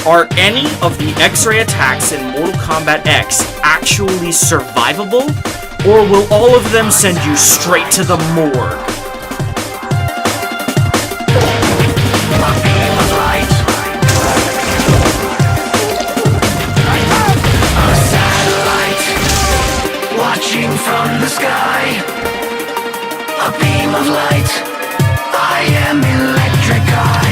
Are any of the X-ray attacks in Mortal Kombat X actually survivable, or will all of them send you straight to the morgue? Watching from the sky, a beam of light. I am Electric Eye.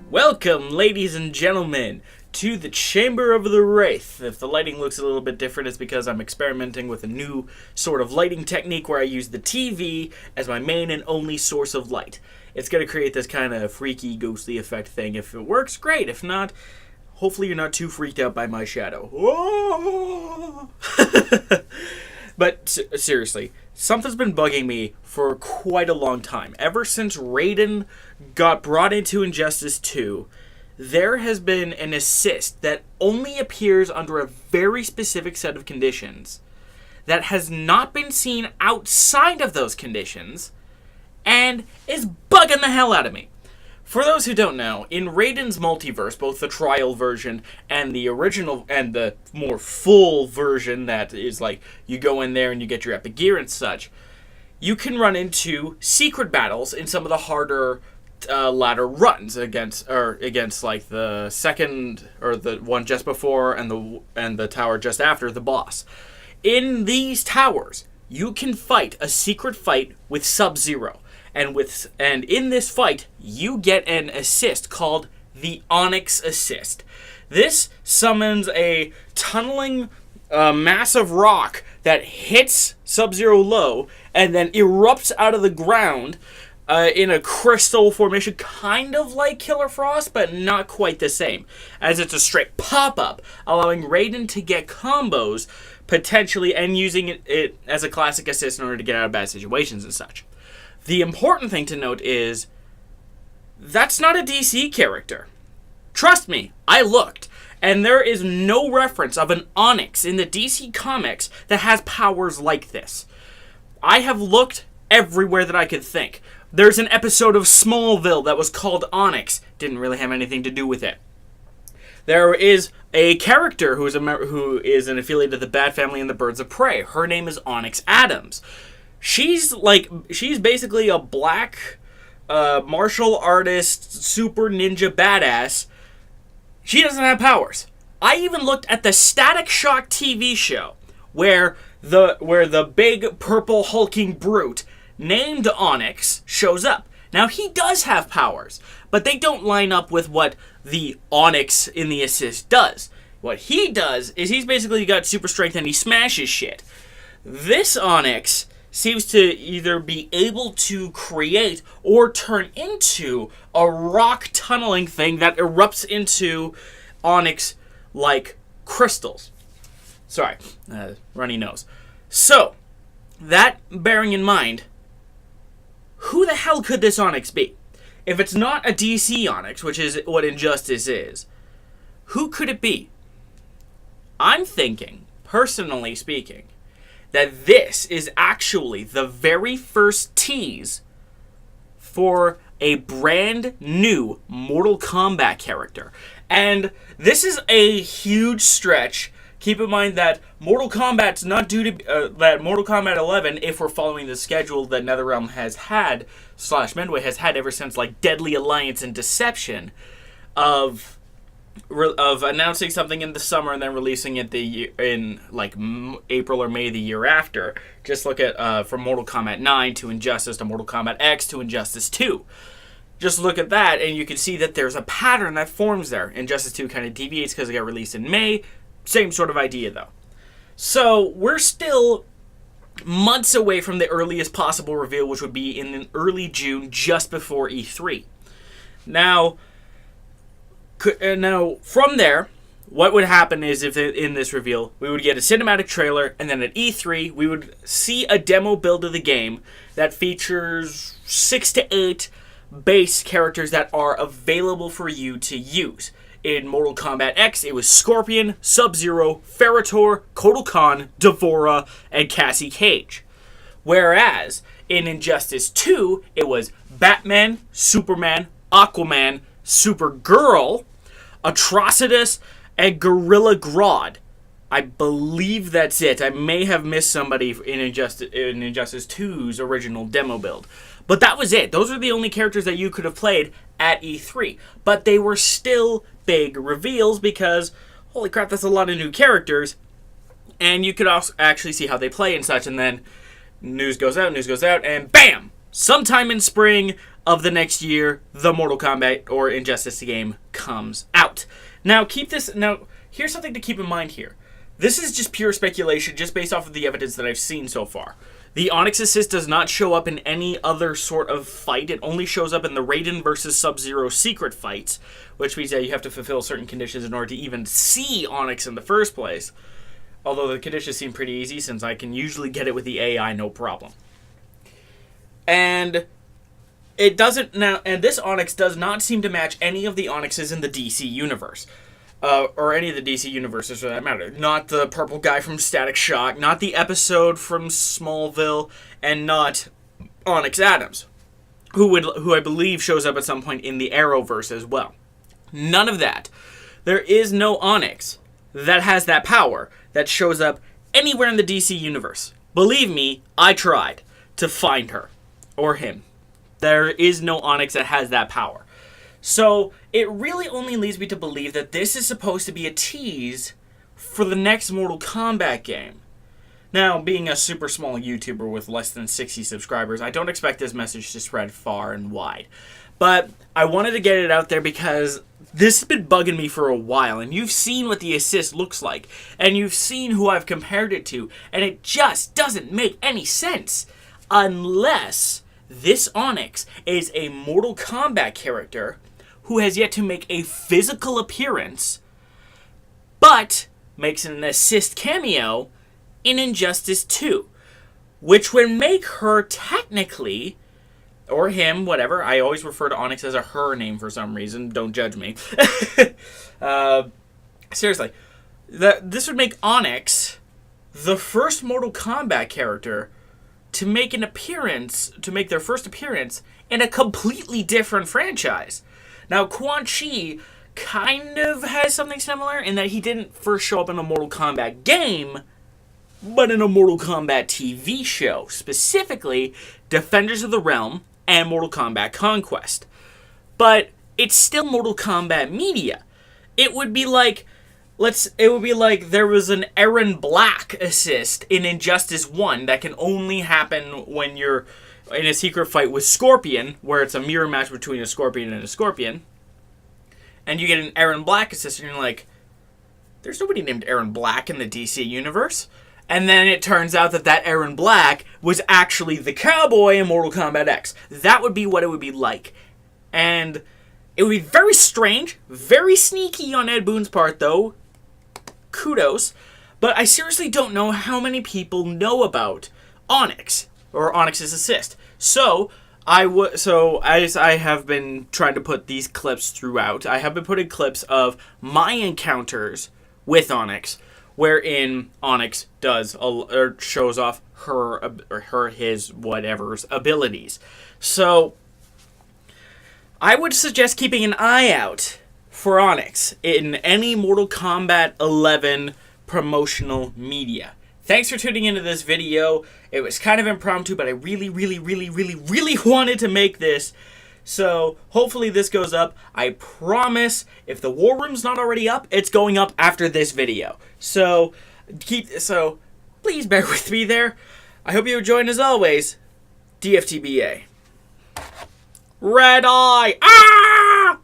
Welcome, ladies and gentlemen, to the Chamber of the Wraith. If the lighting looks a little bit different, it's because I'm experimenting with a new sort of lighting technique where I use the TV as my main and only source of light. It's going to create this kind of freaky, ghostly effect thing. If it works, great. If not, hopefully you're not too freaked out by my shadow. But seriously, something's been bugging me for quite a long time. Ever since Raiden got brought into Injustice 2, there has been an assist that only appears under a very specific set of conditions that has not been seen outside of those conditions and is bugging the hell out of me. For those who don't know, in Raiden's multiverse, both the trial version and the original and the more full version that is like you go in there and you get your epic gear and such, you can run into secret battles in some of the harder ladder runs against like the second or the one just before and the tower just after the boss. In these towers, you can fight a secret fight with Sub-Zero. And in this fight, you get an assist called the Onyx Assist. This summons a tunneling massive rock that hits Sub-Zero low and then erupts out of the ground in a crystal formation, kind of like Killer Frost, but not quite the same, as it's a straight pop-up, allowing Raiden to get combos, potentially, and using it as a classic assist in order to get out of bad situations and such. The important thing to note is, that's not a DC character. Trust me, I looked, and there is no reference of an Onyx in the DC comics that has powers like this. I have looked everywhere that I could think. There's an episode of Smallville that was called Onyx. Didn't really have anything to do with it. There is a character who is an affiliate of the Bat Family and the Birds of Prey. Her name is Onyx Adams. She's basically a black martial artist, super ninja badass. She doesn't have powers. I even looked at the Static Shock TV show where the big purple hulking brute named Onyx shows up. Now he does have powers, but they don't line up with what the Onyx in the assist does. What he does is he's basically got super strength and he smashes shit. This Onyx seems to either be able to create or turn into a rock tunneling thing that erupts into Onyx like crystals. Sorry, runny nose. So, that bearing in mind, who the hell could this Onyx be? If it's not a DC Onyx, which is what Injustice is, who could it be? I'm thinking, personally speaking, that this is actually the very first tease for a brand new Mortal Kombat character. And this is a huge stretch. Keep in mind that Mortal Kombat's not due to that Mortal Kombat 11, if we're following the schedule that NetherRealm has had / Midway has had ever since like Deadly Alliance and Deception, of announcing something in the summer and then releasing it in like April or May the year after. Just look at from Mortal Kombat 9 to Injustice to Mortal Kombat X to Injustice 2. Just look at that and you can see that there's a pattern that forms there. Injustice 2 kind of deviates because it got released in May. Same sort of idea though. So we're still months away from the earliest possible reveal, which would be in early June, just before E3. Now, from there, what would happen is if in this reveal, we would get a cinematic trailer, and then at E3, we would see a demo build of the game that features 6 to 8 base characters that are available for you to use. In Mortal Kombat X, it was Scorpion, Sub-Zero, Ferritor, Kotal Khan, D'Vorah, and Cassie Cage. Whereas, In Injustice 2, it was Batman, Superman, Aquaman, Supergirl, Atrocitus, and Gorilla Grodd. I believe that's it. I may have missed somebody in Injustice 2's original demo build. But that was it. Those are the only characters that you could have played at E3. But they were still big reveals because, holy crap, that's a lot of new characters. And you could also actually see how they play and such. And then news goes out, and BAM! Sometime in spring of the next year, the Mortal Kombat or Injustice game comes out. Now, here's something to keep in mind here. This is just pure speculation, just based off of the evidence that I've seen so far. The Onyx Assist does not show up in any other sort of fight. It only shows up in the Raiden versus Sub-Zero secret fights, which means that you have to fulfill certain conditions in order to even see Onyx in the first place. Although the conditions seem pretty easy, since I can usually get it with the AI, no problem. And it doesn't now. And this Onyx does not seem to match any of the Onyxes in the DC universe. Or any of the DC universes for that matter. Not the purple guy from Static Shock, not the episode from Smallville, and not Onyx Adams, who I believe shows up at some point in the Arrowverse as well. None of that. There is no Onyx that has that power that shows up anywhere in the DC universe. Believe me, I tried to find her or him. There is no Onyx that has that power. So, it really only leads me to believe that this is supposed to be a tease for the next Mortal Kombat game. Now, being a super small YouTuber with less than 60 subscribers, I don't expect this message to spread far and wide. But I wanted to get it out there because this has been bugging me for a while, and you've seen what the Assist looks like, and you've seen who I've compared it to, and it just doesn't make any sense unless this Onyx is a Mortal Kombat character who has yet to make a physical appearance, but makes an assist cameo in Injustice 2, which would make her technically, or him, whatever. I always refer to Onyx as a her name for some reason. Don't judge me. Seriously, this would make Onyx the first Mortal Kombat character to make their first appearance in a completely different franchise. Now, Quan Chi kind of has something similar in that he didn't first show up in a Mortal Kombat game, but in a Mortal Kombat TV show, specifically Defenders of the Realm and Mortal Kombat Conquest. But it's still Mortal Kombat media. It would be like there was an Aaron Black assist in Injustice 1 that can only happen when you're in a secret fight with Scorpion, where it's a mirror match between a Scorpion and a Scorpion, and you get an Aaron Black assist, and you're like, there's nobody named Aaron Black in the DC universe. And then it turns out that Aaron Black was actually the cowboy in Mortal Kombat X. That would be what it would be like. And it would be very strange, very sneaky on Ed Boon's part, though. Kudos. But I seriously don't know how many people know about Onyx, or Onyx's Assist. So as I have been trying to put these clips throughout, I have been putting clips of my encounters with Onyx, wherein Onyx shows off his whatever's abilities. So I would suggest keeping an eye out for Onyx in any Mortal Kombat 11 promotional media. Thanks for tuning into this video. It was kind of impromptu, but I really wanted to make this. So hopefully this goes up. I promise if the War Room's not already up, it's going up after this video. So please bear with me there. I hope you enjoyed, as always, DFTBA. Red Eye! Ah!